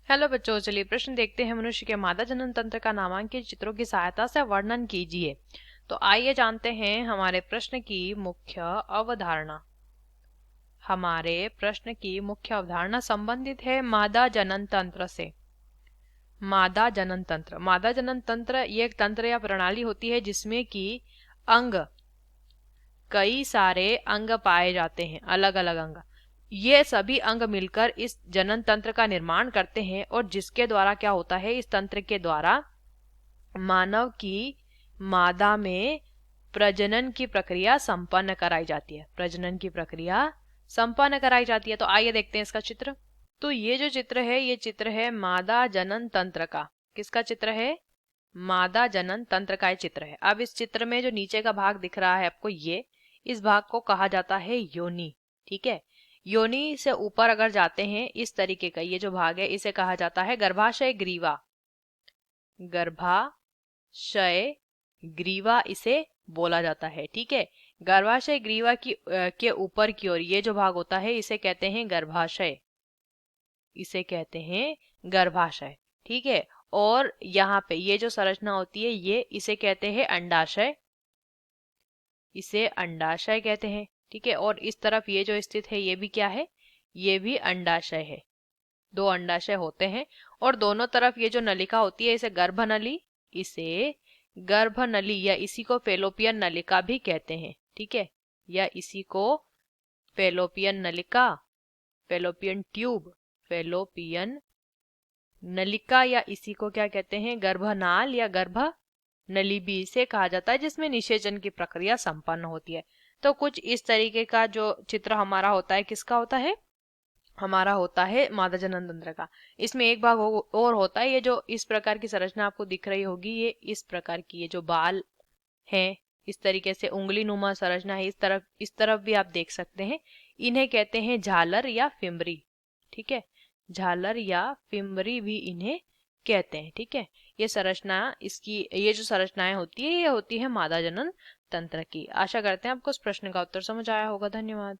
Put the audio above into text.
Hello बच्चों, चलिए प्रश्न देखते हैं। मनुष्य के मादा जनन तंत्र का नामांकित चित्रों की सहायता से वर्णन कीजिए। तो आइए जानते हैं हमारे प्रश्न की मुख्य अवधारणा। हमारे प्रश्न की मुख्य अवधारणा संबंधित है मादा जनन तंत्र से। मादा जनन तंत्र, मादा जनन तंत्र ये एक तंत्र या प्रणाली होती है जिसमें कि अंग, कई सारे अंग पाए जाते हैं, अलग अलग अंग। ये सभी अंग मिलकर इस जनन तंत्र का निर्माण करते हैं और जिसके द्वारा क्या होता है, इस तंत्र के द्वारा मानव की मादा में प्रजनन की प्रक्रिया संपन्न कराई जाती है। प्रजनन की प्रक्रिया संपन्न कराई जाती है। तो आइए देखते हैं इसका चित्र। तो ये जो चित्र है, ये चित्र है मादा जनन तंत्र का। किसका चित्र है? मादा जनन तंत्र का ये चित्र है। अब इस चित्र में जो नीचे का भाग दिख रहा है आपको, ये इस भाग को कहा जाता है योनि। ठीक है, योनि से ऊपर अगर जाते हैं, इस तरीके का ये जो भाग है इसे कहा जाता है गर्भाशय ग्रीवा। गर्भाशय ग्रीवा इसे बोला जाता है। ठीक है, गर्भाशय ग्रीवा की के ऊपर की ओर ये जो भाग होता है इसे कहते हैं गर्भाशय। इसे कहते हैं गर्भाशय। ठीक है, और यहाँ पे ये जो संरचना होती है ये इसे कहते हैं अंडाशय। इसे अंडाशय कहते हैं। ठीक है, और इस तरफ ये जो स्थित है ये भी क्या है? ये भी अंडाशय है। दो अंडाशय होते हैं और दोनों तरफ ये जो नलिका होती है इसे गर्भनली, इसे गर्भनली या इसी को फेलोपियन नलिका भी कहते हैं। ठीक है, या इसी को फेलोपियन नलिका, फेलोपियन ट्यूब, फेलोपियन नलिका, या इसी को क्या कहते हैं? गर्भनाल या गर्भ नली भी इसे कहा जाता है, जिसमें निषेचन की प्रक्रिया संपन्न होती है। तो कुछ इस तरीके का जो चित्र हमारा होता है, किसका होता है? हमारा होता है मादा जनन तंत्र का। इसमें एक भाग और होता है, ये जो इस प्रकार की संरचना आपको दिख रही होगी, ये इस प्रकार की, ये जो बाल हैं इस तरीके से उंगली नुमा संरचना है, इस तरफ भी आप देख सकते हैं। इन्हें कहते हैं झालर या फिमरी। ठीक है, झालर या फिमरी भी इन्हें कहते हैं। ठीक है, ये संरचना, इसकी ये जो संरचनाएं होती है ये होती है मादा जनन तंत्र की। आशा करते हैं आपको इस प्रश्न का उत्तर समझ आया होगा। धन्यवाद।